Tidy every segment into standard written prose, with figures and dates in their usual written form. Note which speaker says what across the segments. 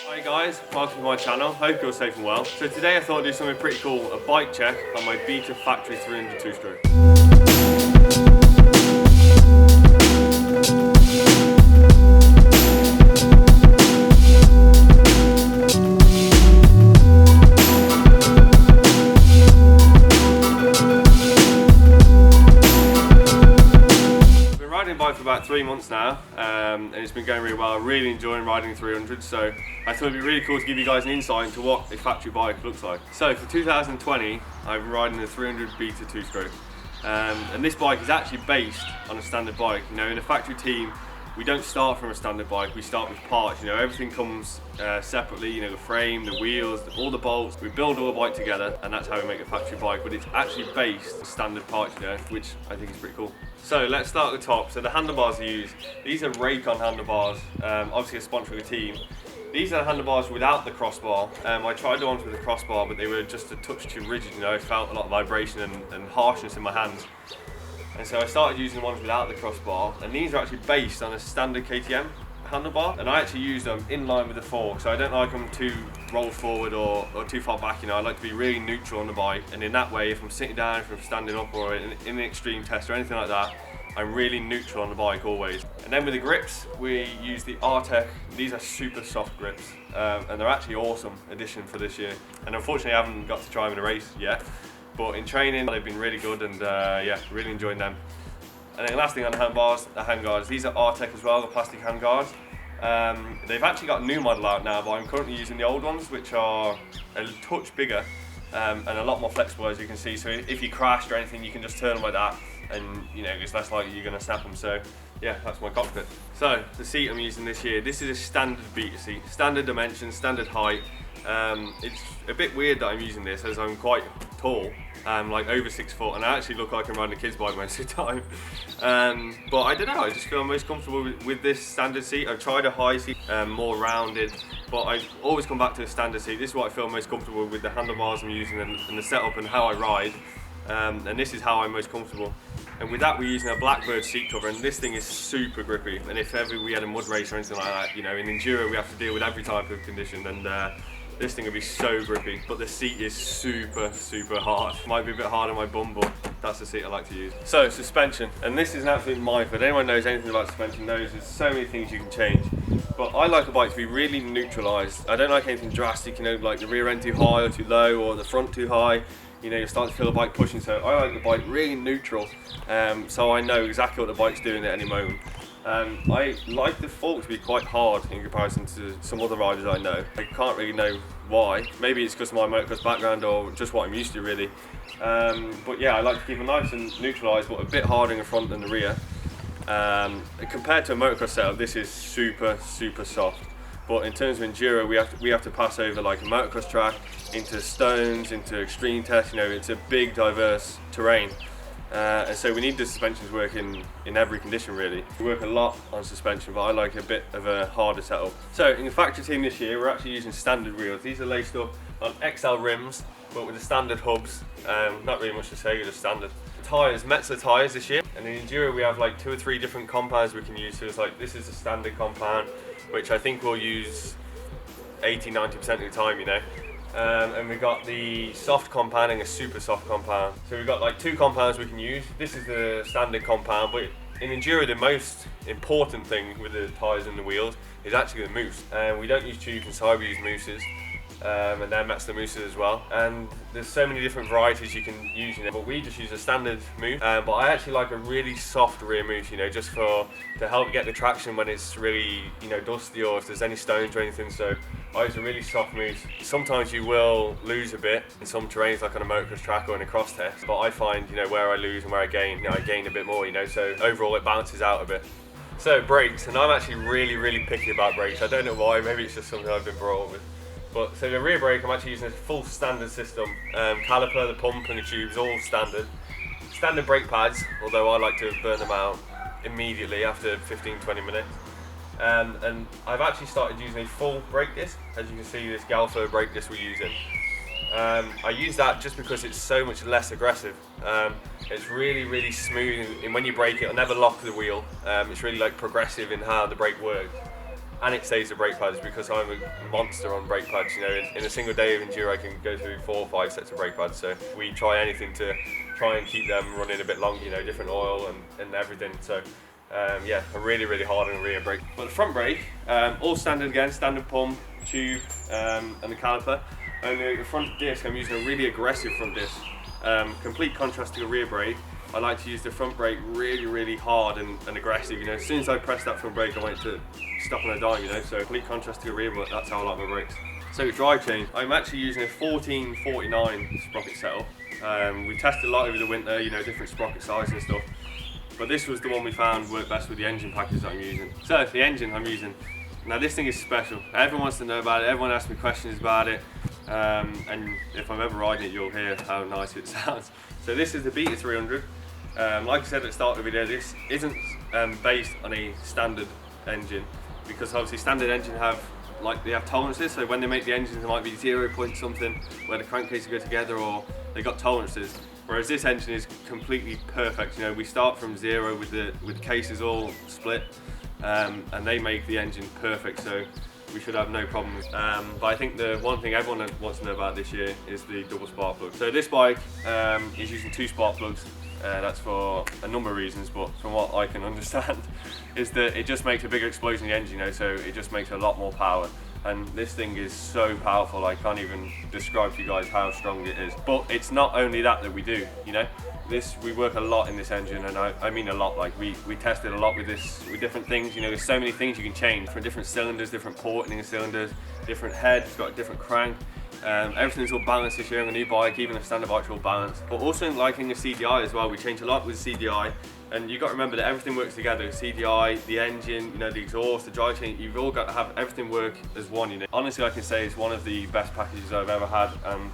Speaker 1: Hi guys, welcome to my channel. Hope you're safe and well. So today I thought I'd do something pretty cool, a bike check on my Beta Factory 300 two-stroke. Bike for about 3 months now, and it's been going really well. I'm really enjoying riding 300, so I thought it'd be really cool to give you guys an insight into what a factory bike looks like. So for 2020, I've been riding the 300 Beta two-stroke, and this bike is actually based on a standard bike. You know, in a factory team, we don't start from a standard bike, we start with parts. You know, everything comes separately, you know, the frame, the wheels, all the bolts. We build all the bike together, and that's how we make a factory bike, but it's actually based on standard parts, you know, which I think is pretty cool. So let's start at the top. So the handlebars I use, these are Raycon handlebars, obviously a sponsor of the team. These are the handlebars without the crossbar. I tried the ones with the crossbar, but they were just a touch too rigid, you know, I felt a lot of vibration and harshness in my hands. And so I started using the ones without the crossbar, and these are actually based on a standard KTM handlebar, and I actually use them in line with the fork, so I don't like them too rolled forward or too far back. You know, I like to be really neutral on the bike, and in that way, if I'm sitting down, if I'm standing up, or in an extreme test or anything like that, I'm really neutral on the bike always. And then with the grips, we use the Artec. These are super soft grips, and they're actually awesome addition for this year. And unfortunately, I haven't got to try them in a race yet, but in training, they've been really good, and yeah, really enjoying them. And then the last thing on the handguards, these are Artec as well, the plastic handguards. They've actually got a new model out now, but I'm currently using the old ones, which are a touch bigger and a lot more flexible, as you can see. So if you crashed or anything, you can just turn them like that, and you know, it's less likely you're going to snap them. So yeah, that's my cockpit. So the seat I'm using this year, this is a standard Beta seat, standard dimensions, standard height. It's a bit weird that I'm using this, as I'm quite tall, like over 6 foot, and I actually look like I'm riding a kid's bike most of the time. But I don't know, I just feel most comfortable with this standard seat. I've tried a high seat, more rounded, but I always come back to a standard seat. This is what I feel most comfortable with, the handlebars I'm using and the setup and how I ride. And this is how I'm most comfortable. And with that, we're using a Blackbird seat cover, and this thing is super grippy. And if ever we had a mud race or anything like that, you know, in enduro we have to deal with every type of condition, and this thing will be so grippy. But the seat is super hard. Might be a bit hard on my bum, but that's the seat I like to use. So suspension, and this is an absolute minefield. Anyone knows anything about suspension knows there's so many things you can change. But I like a bike to be really neutralised. I don't like anything drastic, you know, like the rear end too high or too low, or the front too high. You know, you're starting to feel the bike pushing, so I like the bike really neutral, so I know exactly what the bike's doing at any moment. I like the fork to be quite hard in comparison to some other riders I know. I can't really know why. Maybe it's because of my motocross background or just what I'm used to, really. But yeah, I like to keep it nice and neutralised, but a bit harder in the front than the rear. And compared to a motocross setup, this is super soft. But in terms of enduro, we have to pass over like a motocross track, into stones, into extreme tests. You know, it's a big, diverse terrain, and so we need the suspensions working in every condition really. We work a lot on suspension, but I like a bit of a harder setup. So in the factory team this year, we're actually using standard wheels. These are laced up on XL rims, but with the standard hubs. Not really much to say, just standard. Tyres, Metzeler tyres this year, and in enduro we have like 2 or 3 different compounds we can use. So it's like, this is a standard compound, which I think we'll use 80–90% of the time, you know. And we've got the soft compound and a super soft compound. So we've got like 2 compounds we can use. This is the standard compound, but in enduro the most important thing with the tyres and the wheels is actually the mousse. We don't use tubes inside, we use mousses. And they're Metzeler mousses as well. And there's so many different varieties you can use, you know, but we just use a standard mousse. But I actually like a really soft rear mousse, you know, just to help get the traction when it's really, you know, dusty or if there's any stones or anything. So I use a really soft mousse. Sometimes you will lose a bit in some terrains, like on a motocross track or in a cross test, but I find, you know, where I lose and where I gain, you know, I gain a bit more, you know, so overall it balances out a bit. So brakes, and I'm actually really picky about brakes. I don't know why, maybe it's just something I've been brought up with. But so the rear brake, I'm actually using a full standard system. Caliper, the pump and the tubes, all standard. Standard brake pads, although I like to burn them out immediately after 15–20 minutes. And I've actually started using a full brake disc. As you can see, this Galfo brake disc we're using. I use that just because it's so much less aggressive. It's really smooth, and when you brake it'll never lock the wheel. It's really like progressive in how the brake works. And it saves the brake pads because I'm a monster on brake pads. You know, in a single day of enduro I can go through 4 or 5 sets of brake pads. So we try anything to try and keep them running a bit longer. You know, different oil and everything. So yeah, I'm really hard on the rear brake. But the front brake, all standard again, standard pump, tube, and the caliper. And the front disc, I'm using a really aggressive front disc. Complete contrast to the rear brake. I like to use the front brake really hard and aggressive. You know, as soon as I press that front brake, I want it to stop on a dime. You know, so complete contrast to the rear, but that's how I like my brakes. So drive chain, I'm actually using a 1449 sprocket setup. We tested a lot over the winter, you know, different sprocket sizes and stuff. But this was the one we found worked best with the engine package that I'm using. So the engine I'm using, now this thing is special. Everyone wants to know about it, everyone asks me questions about it. And if I'm ever riding it, you'll hear how nice it sounds. So this is the Beta 300. Like I said at the start of the video, this isn't based on a standard engine, because obviously standard engine they have tolerances. So when they make the engines, there might be 0 point something where the crankcases go together, or they got tolerances. Whereas this engine is completely perfect. You know, we start from 0 with the cases all split, and they make the engine perfect. So we should have no problems. But I think the one thing everyone wants to know about this year is the double spark plug. So this bike is using 2 spark plugs. That's for a number of reasons, but from what I can understand is that it just makes a bigger explosion in the engine, you know, so it just makes a lot more power. And this thing is so powerful, I can't even describe to you guys how strong it is. But it's not only that we do, you know. We work a lot in this engine, and I mean a lot. Like we tested a lot with this, with different things. You know, there's so many things you can change from different cylinders, different porting cylinders, different head. It's got a different crank. Everything's all balanced this year on the new bike. Even the standard bike's all balanced. But also liking the CDI as well. We change a lot with the CDI, and you've got to remember that everything works together. CDI, the engine, you know, the exhaust, the drive chain. You've all got to have everything work as one. You know, honestly, I can say it's one of the best packages I've ever had, and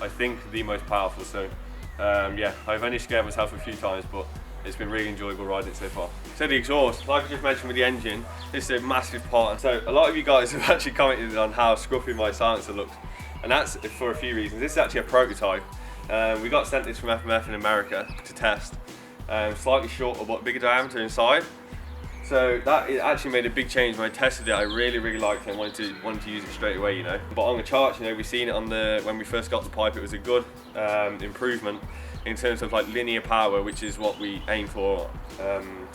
Speaker 1: I think the most powerful. So. Yeah, I've only scared myself a few times, but it's been really enjoyable riding it so far. So the exhaust, like I just mentioned with the engine, this is a massive part. And so a lot of you guys have actually commented on how scruffy my silencer looks, and that's for a few reasons. This is actually a prototype. We got sent this from FMF in America to test. Slightly shorter but bigger diameter inside. So that it actually made a big change when I tested it. I really liked it and wanted to use it straight away, you know. But on the charts, you know, we've seen it on when we first got the pipe, it was a good improvement in terms of like linear power, which is what we aim for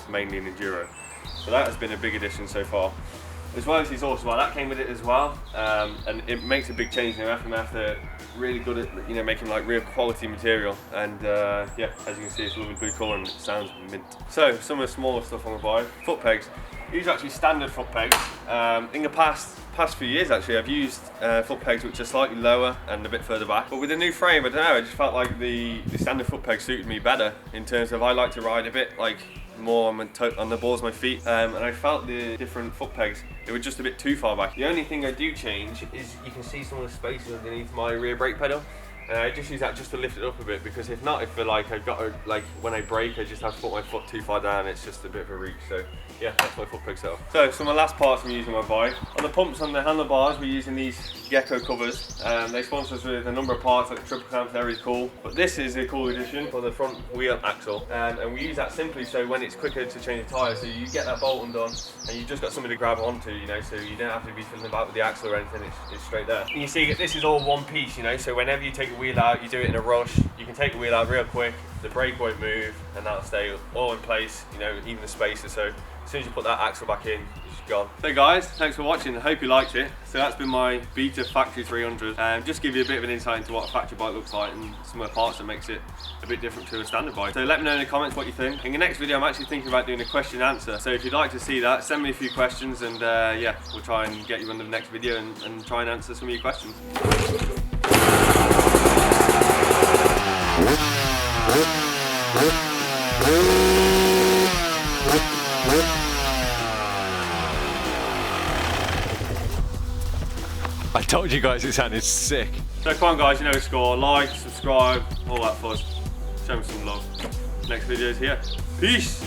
Speaker 1: mainly in enduro. So that has been a big addition so far. As well as the exhaust, well, that came with it as well, and it makes a big change. You know, FMF, they're really good at, you know, making like real quality material, and yeah, as you can see, it's a lovely blue colour and it sounds mint. So some of the smaller stuff on the bike, foot pegs. These are actually standard foot pegs. In the past few years, actually, I've used foot pegs which are slightly lower and a bit further back. But with the new frame, I don't know, I just felt like the standard foot peg suited me better in terms of I like to ride a bit like more on the balls of my feet, and I felt the different foot pegs, they were just a bit too far back. The only thing I do change is you can see some of the spaces underneath my rear brake pedal. I just use that just to lift it up a bit, because if not, I feel like I've got to, like when I brake, I just have to put my foot too far down. It's just a bit of a reach. So yeah, that's my foot peg setup. So some of the last parts I'm using on my bike. On the pumps on the handlebars, we're using these Gecko covers. They sponsor us with a number of parts, like the triple clamp, very cool. But this is a cool addition for the front wheel axle, and we use that simply so when it's quicker to change the tyre, so you get that bolt undone and you've just got something to grab onto, you know, so you don't have to be fiddling about with the axle or anything. It's straight there. And you see this is all one piece, you know, so whenever you take a wheel out, you do it in a rush, you can take the wheel out real quick, the brake won't move, and that'll stay all in place, you know, even the spacer. So as soon as you put that axle back in, it's gone. So guys, thanks for watching. I hope you liked it. So that's been my Beta Factory 300. Just give you a bit of an insight into what a factory bike looks like and some of the parts that makes it a bit different to a standard bike. So let me know in the comments what you think. In the next video, I'm actually thinking about doing a question and answer. So if you'd like to see that, send me a few questions, and yeah, we'll try and get you on the next video and try and answer some of your questions. I told you guys it sounded sick. So come on guys, you know the score. Like, subscribe, all that fuzz. Show me some love. Next video is here. Peace!